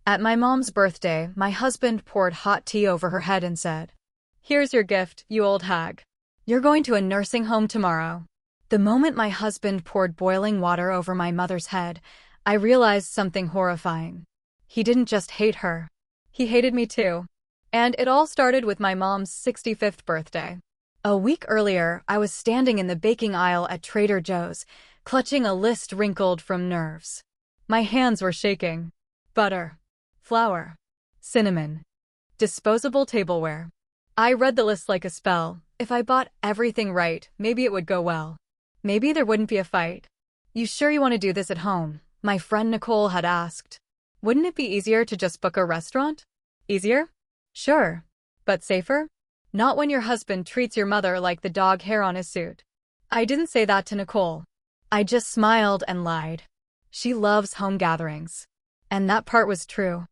At my mom's birthday, my husband poured hot tea over her head and said, "Here's your gift, you old hag. You're going to a nursing home tomorrow." The moment my husband poured boiling water over my mother's head, I realized something horrifying. He didn't just hate her. He hated me too. And it all started with my mom's 65th birthday. A week earlier, I was standing in the baking aisle at Trader Joe's, clutching a list wrinkled from nerves. My hands were shaking. Butter, flour, cinnamon, disposable tableware. I read the list like a spell. If I bought everything right, maybe it would go well. Maybe there wouldn't be a fight. "You sure you want to do this at home?" my friend Nicole had asked. "Wouldn't it be easier to just book a restaurant?" Easier? Sure. But safer? Not when your husband treats your mother like the dog hair on his suit. I didn't say that to Nicole. I just smiled and lied. She loves home gatherings. And that part was true.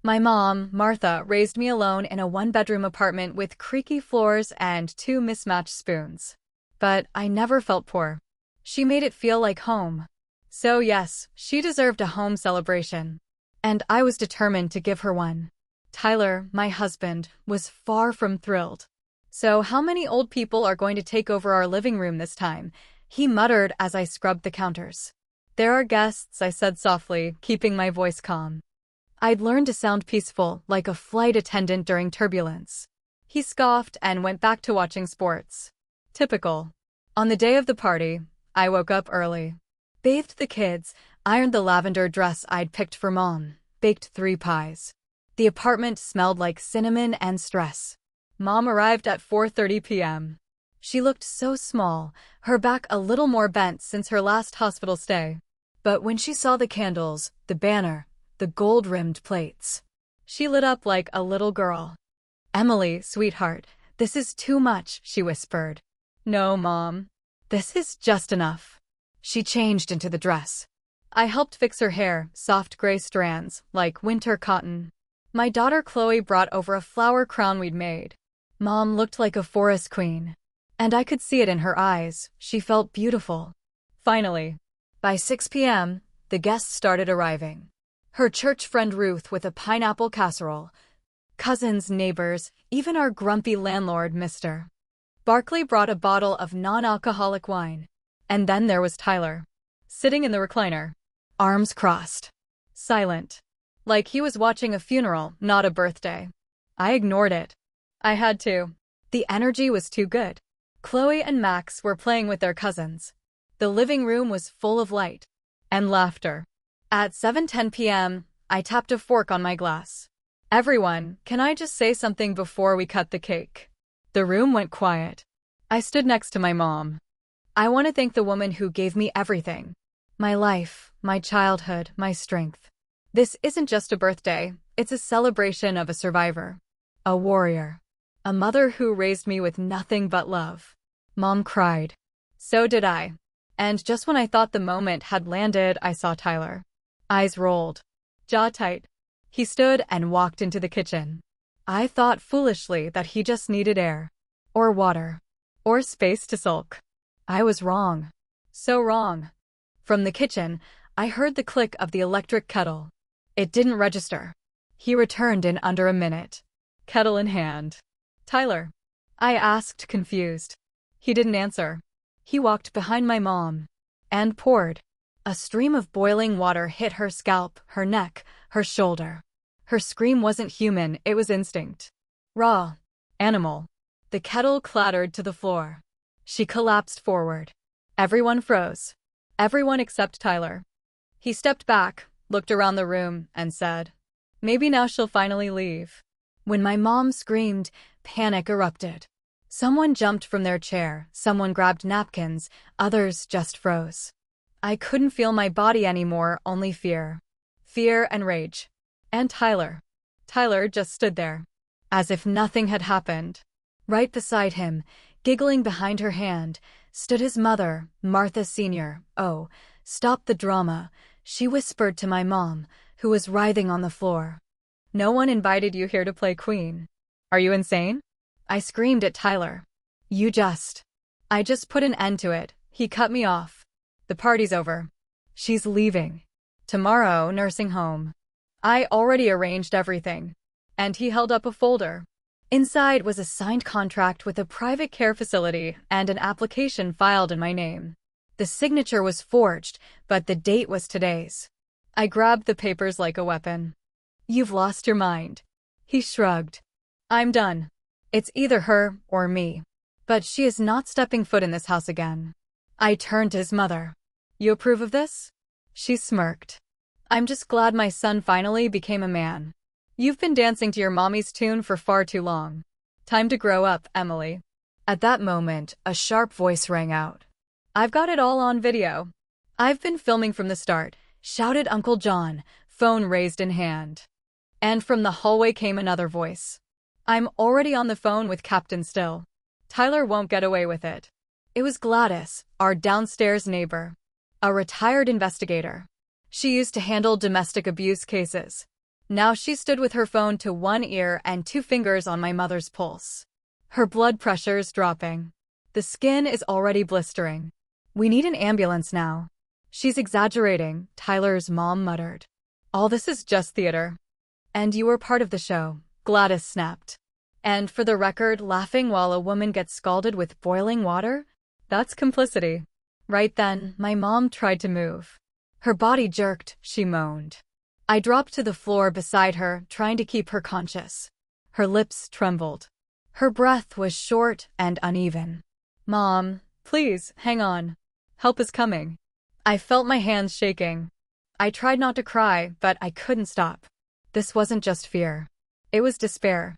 My mom, Martha, raised me alone in a one-bedroom apartment with creaky floors and two mismatched spoons. But I never felt poor. She made it feel like home. So yes, she deserved a home celebration. And I was determined to give her one. Tyler, my husband, was far from thrilled. "So how many old people are going to take over our living room this time?" he muttered as I scrubbed the counters. "There are guests," I said softly, keeping my voice calm. I'd learned to sound peaceful, like a flight attendant during turbulence. He scoffed and went back to watching sports. Typical. On the day of the party, I woke up early, bathed the kids, ironed the lavender dress I'd picked for Mom, baked 3 pies. The apartment smelled like cinnamon and stress. Mom arrived at 4:30 p.m. She looked so small, her back a little more bent since her last hospital stay. But when she saw the candles, the banner, the gold-rimmed plates, she lit up like a little girl. "Emily, sweetheart, this is too much," she whispered. "No, Mom. This is just enough." She changed into the dress. I helped fix her hair, soft gray strands, like winter cotton. My daughter Chloe brought over a flower crown we'd made. Mom looked like a forest queen. And I could see it in her eyes. She felt beautiful. Finally, by 6 p.m., the guests started arriving. Her church friend Ruth with a pineapple casserole. Cousins, neighbors, even our grumpy landlord, Mr. Barkley brought a bottle of non-alcoholic wine. And then there was Tyler, sitting in the recliner, arms crossed, silent, like he was watching a funeral, not a birthday. I ignored it. I had to. The energy was too good. Chloe and Max were playing with their cousins. The living room was full of light and laughter. At 7:10 p.m., I tapped a fork on my glass. "Everyone, can I just say something before we cut the cake?" The room went quiet. I stood next to my mom. "I want to thank the woman who gave me everything. My life, my childhood, my strength. This isn't just a birthday, it's a celebration of a survivor. A warrior. A mother who raised me with nothing but love." Mom cried. So did I. And just when I thought the moment had landed, I saw Tyler. Eyes rolled. Jaw tight. He stood and walked into the kitchen. I thought foolishly that he just needed air. Or water. Or space to sulk. I was wrong. So wrong. From the kitchen, I heard the click of the electric kettle. It didn't register. He returned in under a minute. Kettle in hand. "Tyler?" I asked, confused. He didn't answer. He walked behind my mom and poured. A stream of boiling water hit her scalp, her neck, her shoulder. Her scream wasn't human, it was instinct. Raw. Animal. The kettle clattered to the floor. She collapsed forward. Everyone froze. Everyone except Tyler. He stepped back, looked around the room, and said, "Maybe now she'll finally leave." When my mom screamed, panic erupted. Someone jumped from their chair, someone grabbed napkins, others just froze. I couldn't feel my body anymore, only fear. Fear and rage. And Tyler. Tyler just stood there, as if nothing had happened. Right beside him, giggling behind her hand, stood his mother, Martha Sr. "Oh, stop the drama," she whispered to my mom, who was writhing on the floor. "No one invited you here to play queen. Are you insane?" I screamed at Tyler. I just put an end to it." He cut me off. "The party's over. She's leaving. Tomorrow, nursing home." I already arranged everything. And he held up a folder. Inside was a signed contract with a private care facility and an application filed in my name. The signature was forged, but the date was today's. I grabbed the papers like a weapon. You've lost your mind. He shrugged. I'm done. It's either her or me. But she is not stepping foot in this house again. I turned to his mother. You approve of this? She smirked. I'm just glad my son finally became a man. You've been dancing to your mommy's tune for far too long. Time to grow up, Emily. At that moment, a sharp voice rang out. I've got it all on video. I've been filming from the start, shouted Uncle John, phone raised in hand. And from the hallway came another voice. I'm already on the phone with Captain Still. Tyler won't get away with it. It was Gladys, our downstairs neighbor. A retired investigator. She used to handle domestic abuse cases. Now she stood with her phone to one ear and 2 fingers on my mother's pulse. Her blood pressure's dropping. The skin is already blistering. We need an ambulance now. She's exaggerating, Tyler's mom muttered. All this is just theater. And you were part of the show, Gladys snapped. And for the record, laughing while a woman gets scalded with boiling water? That's complicity. Right then, my mom tried to move. Her body jerked, she moaned. I dropped to the floor beside her, trying to keep her conscious. Her lips trembled. Her breath was short and uneven. Mom, please, hang on. Help is coming. I felt my hands shaking. I tried not to cry, but I couldn't stop. This wasn't just fear. It was despair.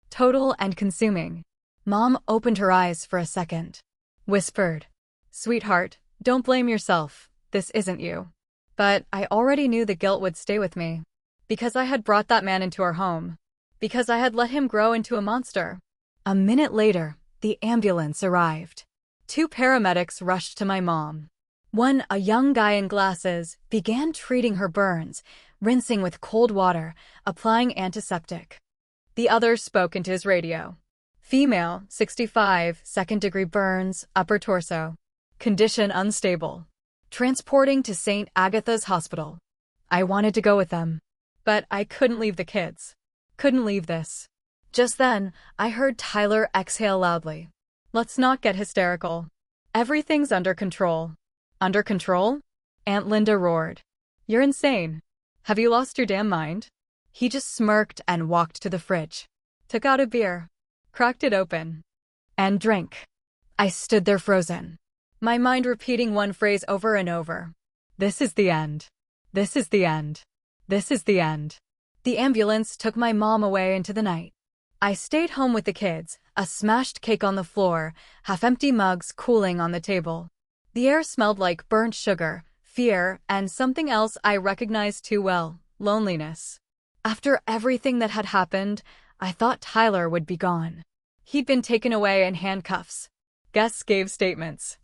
Total and consuming. Mom opened her eyes for a second. Whispered. Sweetheart, don't blame yourself. This isn't you. But I already knew the guilt would stay with me. Because I had brought that man into our home. Because I had let him grow into a monster. A minute later, the ambulance arrived. 2 paramedics rushed to my mom. One, a young guy in glasses, began treating her burns, rinsing with cold water, applying antiseptic. The other spoke into his radio. Female, 65, second-degree burns, upper torso. Condition unstable. Transporting to St. Agatha's Hospital. I wanted to go with them. But I couldn't leave the kids. Couldn't leave this. Just then, I heard Tyler exhale loudly. Let's not get hysterical. Everything's under control. Under control? Aunt Linda roared. You're insane. Have you lost your damn mind? He just smirked and walked to the fridge. Took out a beer. Cracked it open. And drank. I stood there frozen. My mind repeating one phrase over and over. This is the end. This is the end. This is the end. The ambulance took my mom away into the night. I stayed home with the kids, a smashed cake on the floor, half-empty mugs cooling on the table. The air smelled like burnt sugar, fear, and something else I recognized too well, loneliness. After everything that had happened, I thought Tyler would be gone. He'd been taken away in handcuffs. Guests gave statements.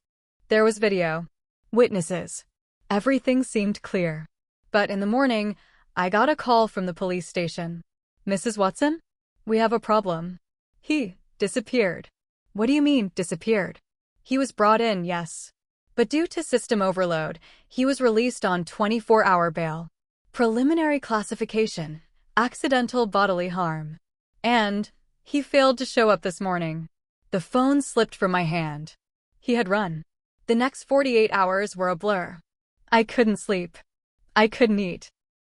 There was video. Witnesses. Everything seemed clear. But in the morning, I got a call from the police station. Mrs. Watson? We have a problem. He disappeared. What do you mean, disappeared? He was brought in, yes. But due to system overload, he was released on 24-hour bail. Preliminary classification, accidental bodily harm. And he failed to show up this morning. The phone slipped from my hand. He had run. The next 48 hours were a blur. I couldn't sleep. I couldn't eat.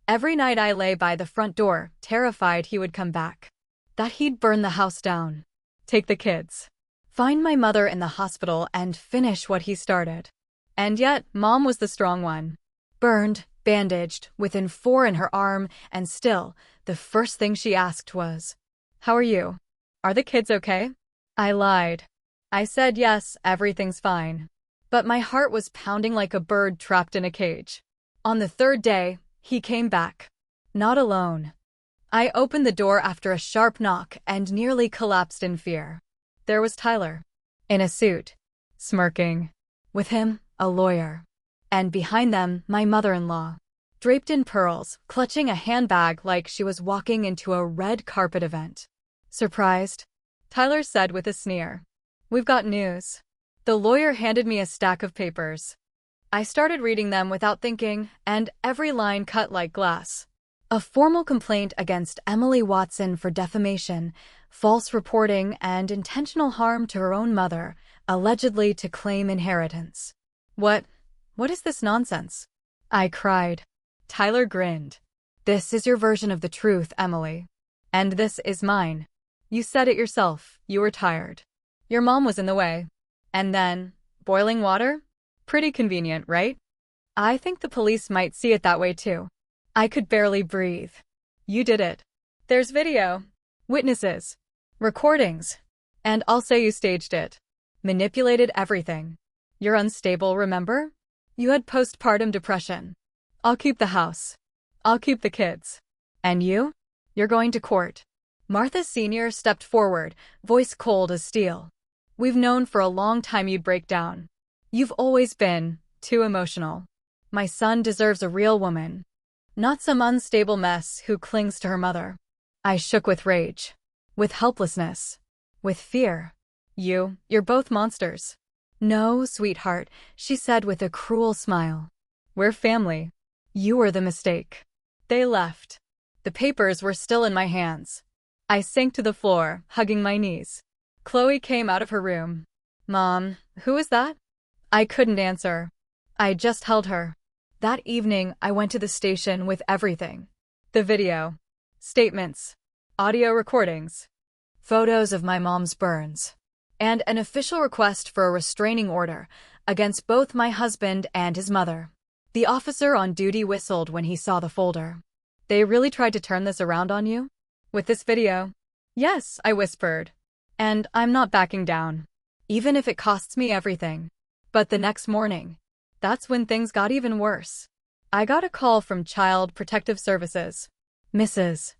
Every night I lay by the front door, terrified he would come back. That he'd burn the house down. Take the kids. Find my mother in the hospital and finish what he started. And yet, Mom was the strong one. Burned, bandaged, with an 4 in her arm, and still, the first thing she asked was, "How are you? Are the kids okay?" I lied. I said yes, everything's fine. But my heart was pounding like a bird trapped in a cage. On the 3rd day, he came back. Not alone. I opened the door after a sharp knock and nearly collapsed in fear. There was Tyler. In a suit. Smirking. With him, a lawyer. And behind them, my mother-in-law. Draped in pearls, clutching a handbag like she was walking into a red carpet event. Surprised? Tyler said with a sneer. We've got news. The lawyer handed me a stack of papers. I started reading them without thinking, and every line cut like glass. A formal complaint against Emily Watson for defamation, false reporting, and intentional harm to her own mother, allegedly to claim inheritance. What is this nonsense? I cried. Tyler grinned. This is your version of the truth, Emily. And this is mine. You said it yourself, you were tired. Your mom was in the way. And then, boiling water? Pretty convenient, right? I think the police might see it that way too. I could barely breathe. You did it. There's video, witnesses, recordings, and I'll say you staged it. Manipulated everything. You're unstable, remember? You had postpartum depression. I'll keep the house. I'll keep the kids. And you? You're going to court. Martha Sr. stepped forward, voice cold as steel. We've known for a long time you'd break down. You've always been too emotional. My son deserves a real woman, not some unstable mess who clings to her mother. I shook with rage, with helplessness, with fear. You're both monsters. No, sweetheart, she said with a cruel smile. We're family. You were the mistake. They left. The papers were still in my hands. I sank to the floor, hugging my knees. Chloe came out of her room. Mom, who is that? I couldn't answer. I just held her. That evening, I went to the station with everything. The video, statements, audio recordings, photos of my mom's burns, and an official request for a restraining order against both my husband and his mother. The officer on duty whistled when he saw the folder. They really tried to turn this around on you? With this video? Yes, I whispered. And I'm not backing down. Even if it costs me everything. But the next morning, that's when things got even worse. I got a call from Child Protective Services. Mrs.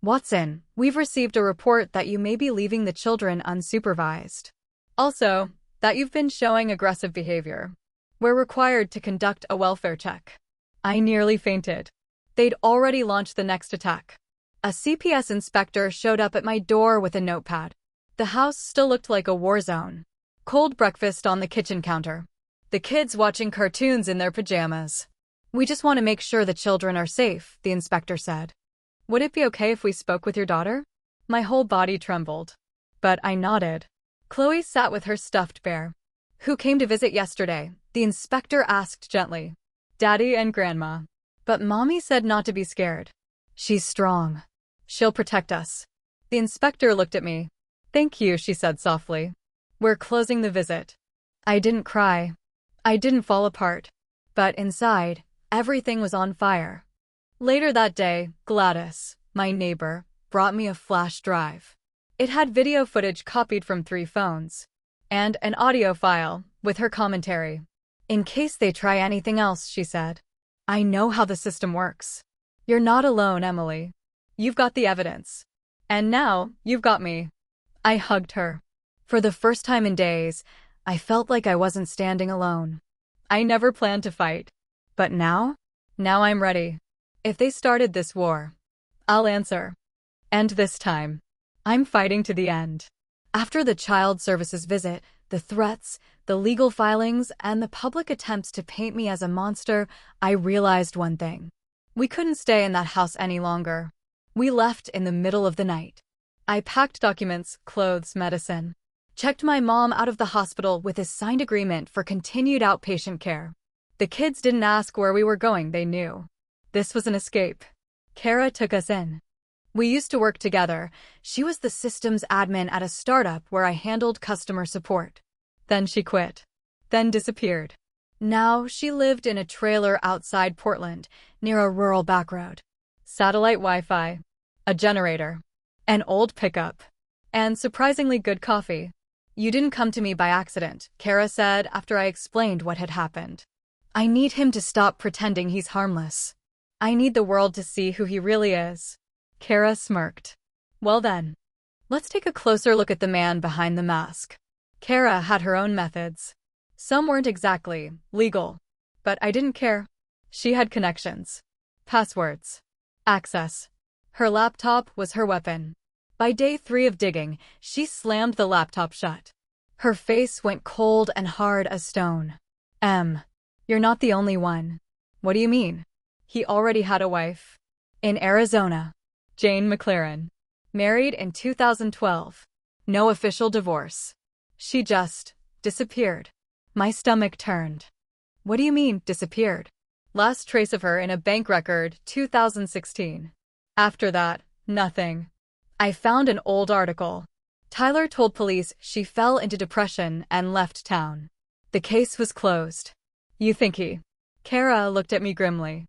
Watson, we've received a report that you may be leaving the children unsupervised. Also, that you've been showing aggressive behavior. We're required to conduct a welfare check. I nearly fainted. They'd already launched the next attack. A CPS inspector showed up at my door with a notepad. The house still looked like a war zone. Cold breakfast on the kitchen counter. The kids watching cartoons in their pajamas. We just want to make sure the children are safe, the inspector said. Would it be okay if we spoke with your daughter? My whole body trembled. But I nodded. Chloe sat with her stuffed bear. Who came to visit yesterday? The inspector asked gently. Daddy and Grandma. But Mommy said not to be scared. She's strong. She'll protect us. The inspector looked at me. Thank you, she said softly. We're closing the visit. I didn't cry. I didn't fall apart. But inside, everything was on fire. Later that day, Gladys, my neighbor, brought me a flash drive. It had video footage copied from 3 phones. And an audio file, with her commentary. In case they try anything else, she said. I know how the system works. You're not alone, Emily. You've got the evidence. And now, you've got me. I hugged her. For the first time in days, I felt like I wasn't standing alone. I never planned to fight. But now I'm ready. If they started this war, I'll answer. And this time, I'm fighting to the end. After the child services visit, the threats, the legal filings, and the public attempts to paint me as a monster, I realized one thing. We couldn't stay in that house any longer. We left in the middle of the night. I packed documents, clothes, medicine. Checked my mom out of the hospital with a signed agreement for continued outpatient care. The kids didn't ask where we were going, they knew. This was an escape. Kara took us in. We used to work together. She was the systems admin at a startup where I handled customer support. Then she quit. Then disappeared. Now she lived in a trailer outside Portland, near a rural backroad. Satellite Wi-Fi. A generator. An old pickup. And surprisingly good coffee. You didn't come to me by accident, Kara said after I explained what had happened. I need him to stop pretending he's harmless. I need the world to see who he really is. Kara smirked. Well then, let's take a closer look at the man behind the mask. Kara had her own methods. Some weren't exactly legal, but I didn't care. She had connections, passwords, access. Her laptop was her weapon. By day 3 of digging, she slammed the laptop shut. Her face went cold and hard as stone. You're not the only one. What do you mean? He already had a wife. In Arizona. Jane McLaren. Married in 2012. No official divorce. She just disappeared. My stomach turned. What do you mean, disappeared? Last trace of her in a bank record, 2016. After that, nothing. I found an old article. Tyler told police she fell into depression and left town. The case was closed. You think he? Kara looked at me grimly.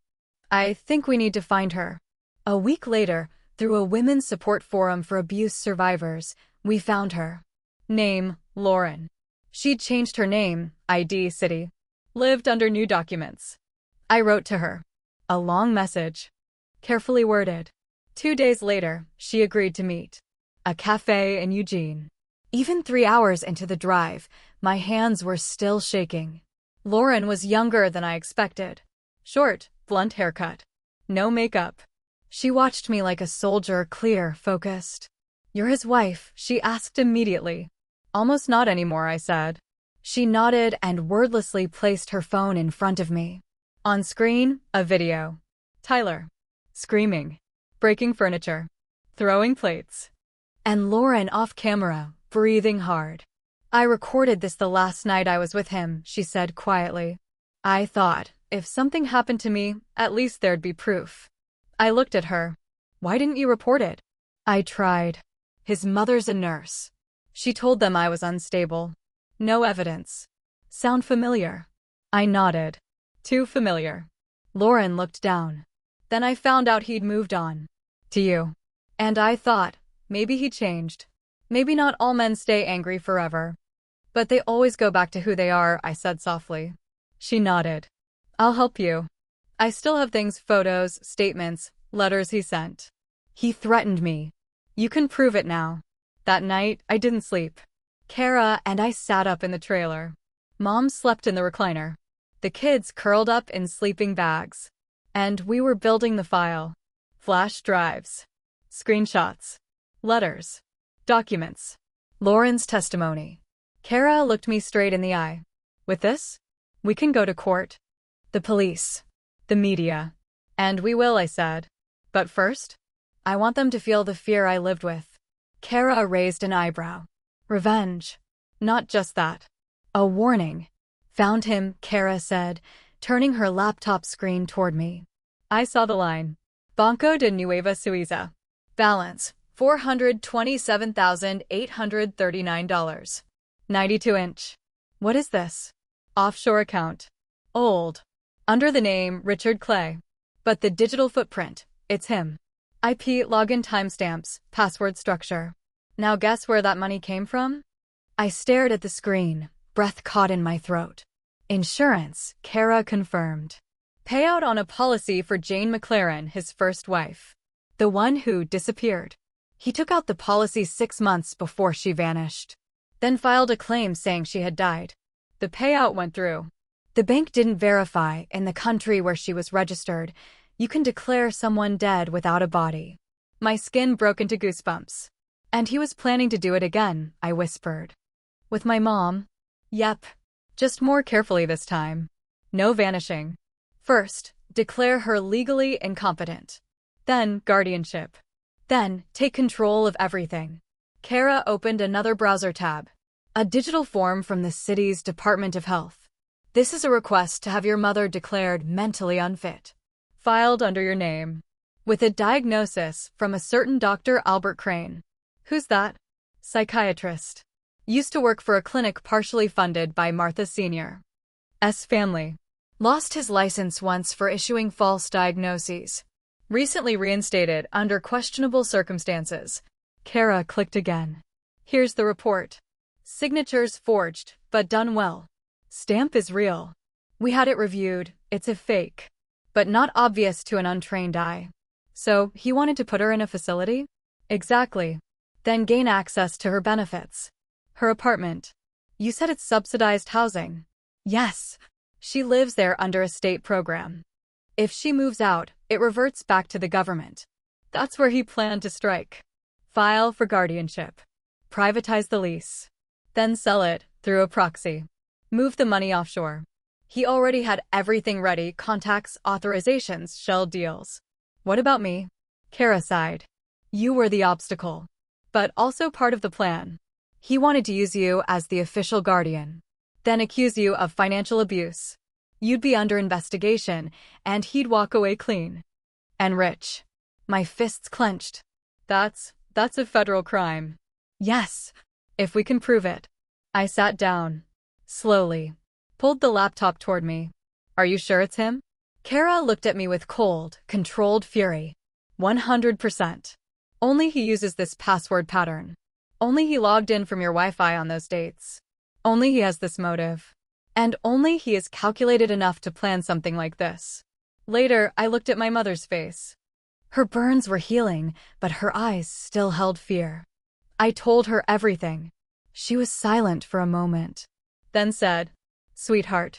I think we need to find her. A week later, through a women's support forum for abuse survivors, we found her. Name, Lauren. She'd changed her name, ID city. Lived under new documents. I wrote to her. A long message. Carefully worded. 2 days later, she agreed to meet. A cafe in Eugene. Even 3 hours into the drive, my hands were still shaking. Lauren was younger than I expected. Short, blunt haircut. No makeup. She watched me like a soldier, clear, focused. You're his wife, she asked immediately. Almost not anymore, I said. She nodded and wordlessly placed her phone in front of me. On screen, a video. Tyler. Screaming. Breaking furniture. Throwing plates. And Lauren off camera, breathing hard. I recorded this the last night I was with him, she said quietly. I thought, if something happened to me, at least there'd be proof. I looked at her. Why didn't you report it? I tried. His mother's a nurse. She told them I was unstable. No evidence. Sound familiar? I nodded. Too familiar. Lauren looked down. Then I found out he'd moved on. To you. And I thought, maybe he changed. Maybe not all men stay angry forever. But they always go back to who they are, I said softly. She nodded. I'll help you. I still have things, photos, statements, letters he sent. He threatened me. You can prove it now. That night, I didn't sleep. Kara and I sat up in the trailer. Mom slept in the recliner. The kids curled up in sleeping bags. And we were building the file. Flash drives. Screenshots. Letters. Documents. Lauren's testimony. Kara looked me straight in the eye. With this, we can go to court. The police. The media. And we will, I said. But first, I want them to feel the fear I lived with. Kara raised an eyebrow. Revenge. Not just that. A warning. Found him, Kara said, turning her laptop screen toward me. I saw the line. Banco de Nueva Suiza. Balance, $427,839. 92-inch. What is this? Offshore account. Old. Under the name Richard Clay. But the digital footprint, it's him. IP login timestamps, password structure. Now guess where that money came from? I stared at the screen, breath caught in my throat. Insurance, Kara confirmed. Payout on a policy for Jane McLaren, his first wife. The one who disappeared. He took out the policy 6 months before she vanished. Then filed a claim saying she had died. The payout went through. The bank didn't verify in the country where she was registered. You can declare someone dead without a body. My skin broke into goosebumps. And he was planning to do it again, I whispered. With my mom? Yep. Just more carefully this time. No vanishing. First, declare her legally incompetent. Then, guardianship. Then, take control of everything. Kara opened another browser tab. A digital form from the city's Department of Health. This is a request to have your mother declared mentally unfit. Filed under your name. With a diagnosis from a certain Dr. Albert Crane. Who's that? Psychiatrist. Used to work for a clinic partially funded by Martha Sr.'s family. Lost his license once for issuing false diagnoses. Recently reinstated under questionable circumstances. Kara clicked again. Here's the report. Signatures forged, but done well. Stamp is real. We had it reviewed, it's a fake. But not obvious to an untrained eye. So, he wanted to put her in a facility? Exactly. Then gain access to her benefits. Her apartment. You said it's subsidized housing. Yes. She lives there under a state program. If she moves out, it reverts back to the government. That's where he planned to strike. File for guardianship. Privatize the lease. Then sell it, through a proxy. Move the money offshore. He already had everything ready, contacts, authorizations, shell deals. What about me? Kara sighed. You were the obstacle. But also part of the plan. He wanted to use you as the official guardian. Then accuse you of financial abuse. You'd be under investigation, and he'd walk away clean. And rich. My fists clenched. That's a federal crime. Yes, if we can prove it. I sat down. Slowly. Pulled the laptop toward me. Are you sure it's him? Kara looked at me with cold, controlled fury. 100%. Only he uses this password pattern. Only he logged in from your Wi-Fi on those dates. Only he has this motive. And only he is calculated enough to plan something like this. Later, I looked at my mother's face. Her burns were healing, but her eyes still held fear. I told her everything. She was silent for a moment. Then said, Sweetheart,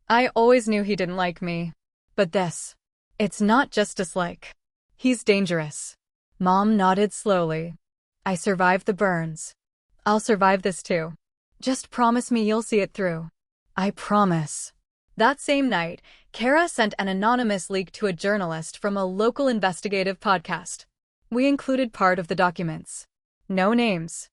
I always knew he didn't like me. But this, it's not just dislike. He's dangerous. Mom nodded slowly. I survived the burns. I'll survive this too. Just promise me you'll see it through. I promise. That same night, Kara sent an anonymous leak to a journalist from a local investigative podcast. We included part of the documents. No names.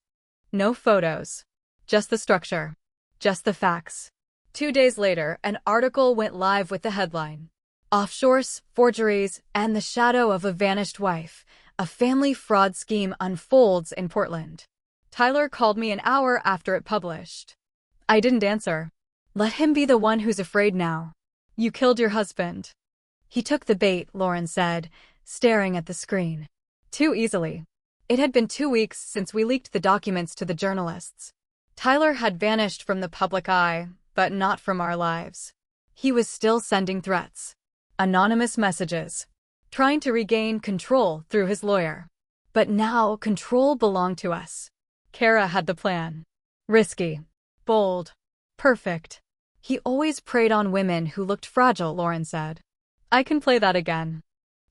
No photos. Just the structure. Just the facts. 2 days later, an article went live with the headline. Offshores, forgeries, and the shadow of a vanished wife. A family fraud scheme unfolds in Portland. Tyler called me an hour after it published. I didn't answer. Let him be the one who's afraid now. You killed your husband. He took the bait, Lauren said, staring at the screen. Too easily. It had been 2 weeks since we leaked the documents to the journalists. Tyler had vanished from the public eye, but not from our lives. He was still sending threats. Anonymous messages. Trying to regain control through his lawyer. But now control belonged to us. Kara had the plan. Risky. Bold. Perfect. He always preyed on women who looked fragile, Lauren said. I can play that again.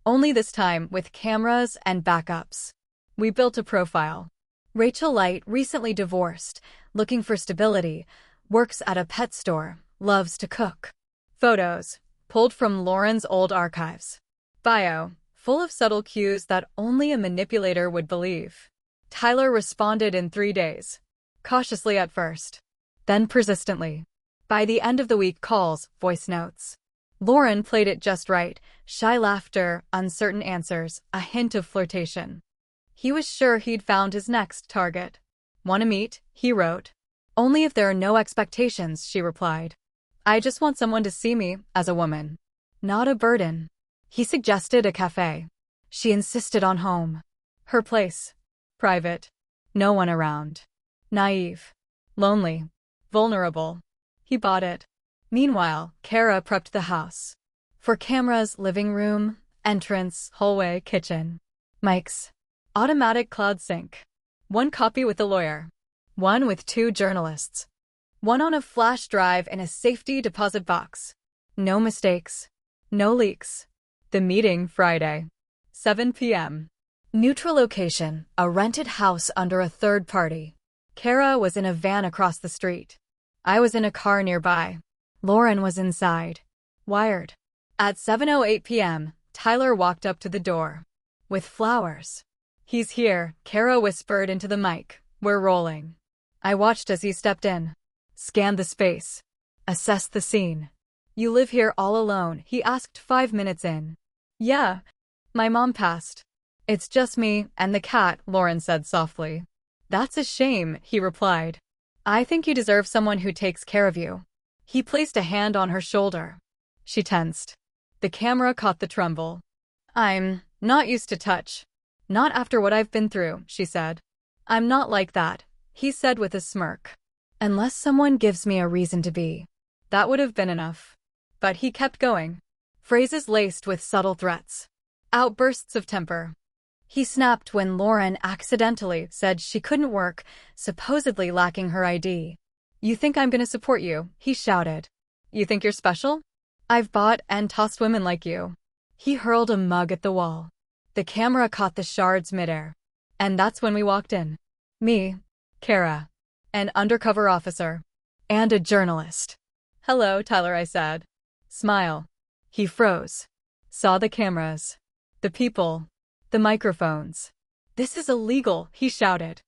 Only this time with cameras and backups. We built a profile. Rachel Light, recently divorced, looking for stability, works at a pet store, loves to cook. Photos, pulled from Lauren's old archives. Bio, full of subtle cues that only a manipulator would believe. Tyler responded in 3 days. Cautiously at first. Then persistently. By the end of the week, calls, voice notes. Lauren played it just right, shy laughter, uncertain answers, a hint of flirtation. He was sure he'd found his next target. Want to meet? He wrote. Only if there are no expectations, she replied. I just want someone to see me as a woman. Not a burden. He suggested a cafe. She insisted on home. Her place. Private. No one around. Naive. Lonely. Vulnerable. He bought it. Meanwhile, Kara prepped the house. For cameras, living room, entrance, hallway, kitchen. Mics. Automatic cloud sync. 1 copy with the lawyer. 1 with 2 journalists. 1 on a flash drive in a safety deposit box. No mistakes. No leaks. The meeting Friday. 7 p.m. Neutral location, a rented house under a third party. Kara was in a van across the street. I was in a car nearby. Lauren was inside. Wired. At 7:08 p.m., Tyler walked up to the door. With flowers. He's here, Kara whispered into the mic. We're rolling. I watched as he stepped in. Scanned the space. Assessed the scene. You live here all alone? He asked 5 minutes in. Yeah. My mom passed. It's just me and the cat, Lauren said softly. That's a shame, he replied. I think you deserve someone who takes care of you. He placed a hand on her shoulder. She tensed. The camera caught the tremble. I'm not used to touch. Not after what I've been through, she said. I'm not like that, he said with a smirk. Unless someone gives me a reason to be. That would have been enough. But he kept going. Phrases laced with subtle threats. Outbursts of temper. He snapped when Lauren accidentally said she couldn't work, supposedly lacking her ID. You think I'm gonna support you, he shouted. You think you're special? I've bought and tossed women like you. He hurled a mug at the wall. The camera caught the shards midair. And that's when we walked in. Me, Kara, an undercover officer, and a journalist. Hello, Tyler, I said. Smile. He froze. Saw the cameras. The people. The microphones. "This is illegal," he shouted.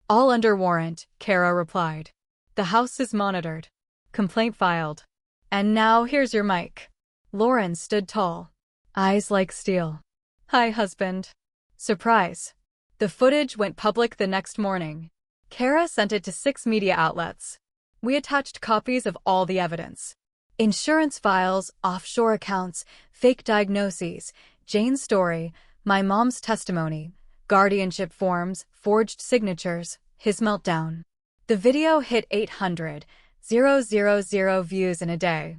"All under warrant," Kara replied. "The house is monitored. Complaint filed. And now here's your mic." Lauren stood tall. Eyes like steel. "Hi, husband." Surprise. The footage went public the next morning. Kara sent it to 6 media outlets. We attached copies of all the evidence. Insurance files, offshore accounts, fake diagnoses, Jane's story, my mom's testimony, guardianship forms, forged signatures, his meltdown. The video hit 800,000 views in a day.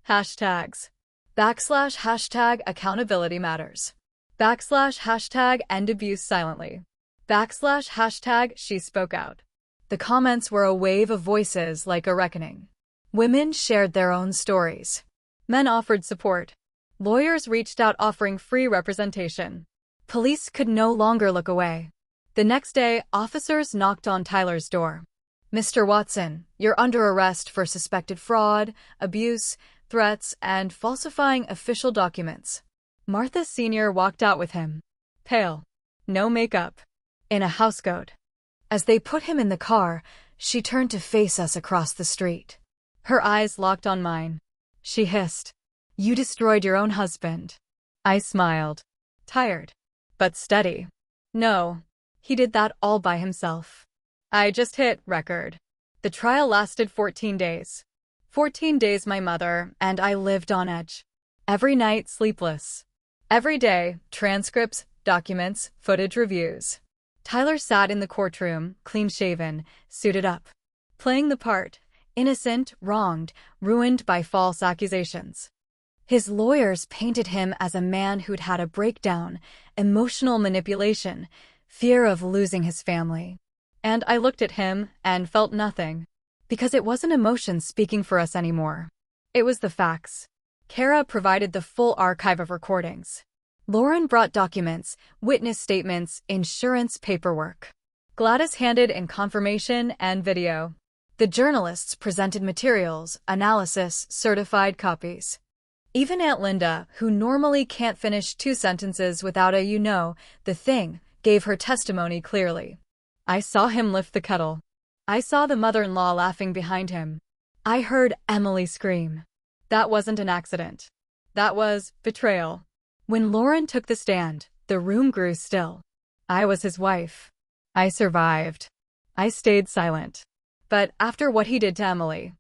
Hashtags. #hashtag accountability matters. #hashtag end abuse silently. #hashtag she spoke out. The comments were a wave of voices like a reckoning. Women shared their own stories. Men offered support. Lawyers reached out offering free representation. Police could no longer look away. The next day, officers knocked on Tyler's door. "Mr. Watson, you're under arrest for suspected fraud, abuse, threats, and falsifying official documents." Martha Sr. walked out with him. Pale. No makeup. In a housecoat. As they put him in the car, she turned to face us across the street. Her eyes locked on mine. She hissed, "You destroyed your own husband." I smiled. Tired. But steady. "No. He did that all by himself. I just hit record." The trial lasted 14 days. 14 days my mother and I lived on edge. Every night sleepless. Every day, transcripts, documents, footage reviews. Tyler sat in the courtroom, clean-shaven, suited up. Playing the part. Innocent, wronged, ruined by false accusations. His lawyers painted him as a man who'd had a breakdown, emotional manipulation, fear of losing his family. And I looked at him and felt nothing. Because it wasn't emotion speaking for us anymore. It was the facts. Kara provided the full archive of recordings. Lauren brought documents, witness statements, insurance paperwork. Gladys handed in confirmation and video. The journalists presented materials, analysis, certified copies. Even Aunt Linda, who normally can't finish 2 sentences without a "you know, the thing," gave her testimony clearly. I saw him lift the kettle. I saw the mother-in-law laughing behind him. I heard Emily scream. That wasn't an accident. That was betrayal. When Lauren took the stand, the room grew still. I was his wife. I survived. I stayed silent. But after what he did to Emily,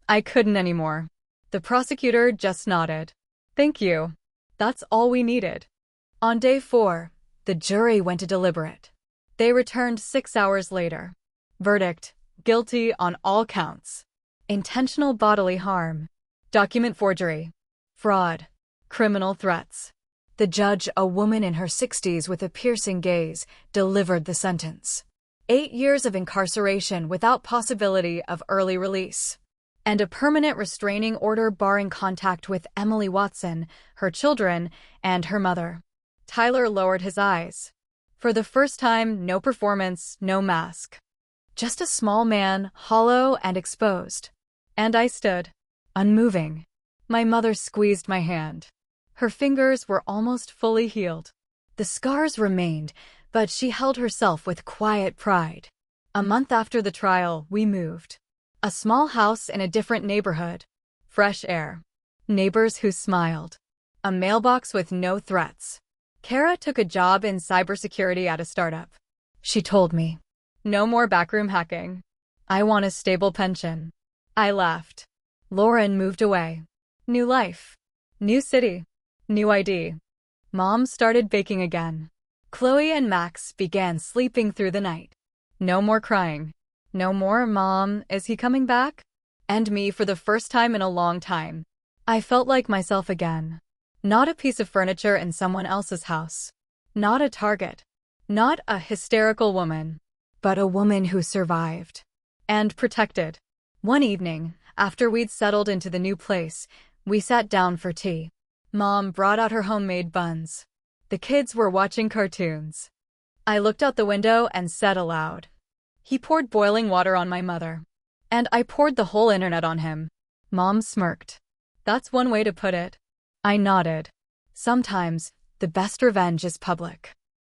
I couldn't anymore. The prosecutor just nodded. "Thank you. That's all we needed." On day 4, the jury went to deliberate. They returned 6 hours later. Verdict: guilty on all counts. Intentional bodily harm. Document forgery. Fraud. Criminal threats. The judge, a woman in her 60s with a piercing gaze, delivered the sentence. 8 years of incarceration without possibility of early release. And a permanent restraining order barring contact with Emily Watson, her children, and her mother. Tyler lowered his eyes. For the first time, no performance, no mask. Just a small man, hollow and exposed. And I stood, unmoving. My mother squeezed my hand. Her fingers were almost fully healed. The scars remained, but she held herself with quiet pride. A month after the trial, we moved. A small house in a different neighborhood. Fresh air. Neighbors who smiled. A mailbox with no threats. Kara took a job in cybersecurity at a startup. She told me, "No more backroom hacking. I want a stable pension." I laughed. Lauren moved away. New life. New city. New ID. Mom started baking again. Chloe and Max began sleeping through the night. No more crying. No more, "Mom, is he coming back?" And me, for the first time in a long time, I felt like myself again. Not a piece of furniture in someone else's house. Not a target. Not a hysterical woman. But a woman who survived. And protected. One evening, after we'd settled into the new place, we sat down for tea. Mom brought out her homemade buns. The kids were watching cartoons. I looked out the window and said aloud. He poured boiling water on my mother. And I poured the whole internet on him. Mom smirked. That's one way to put it. I nodded. Sometimes, The best revenge is public.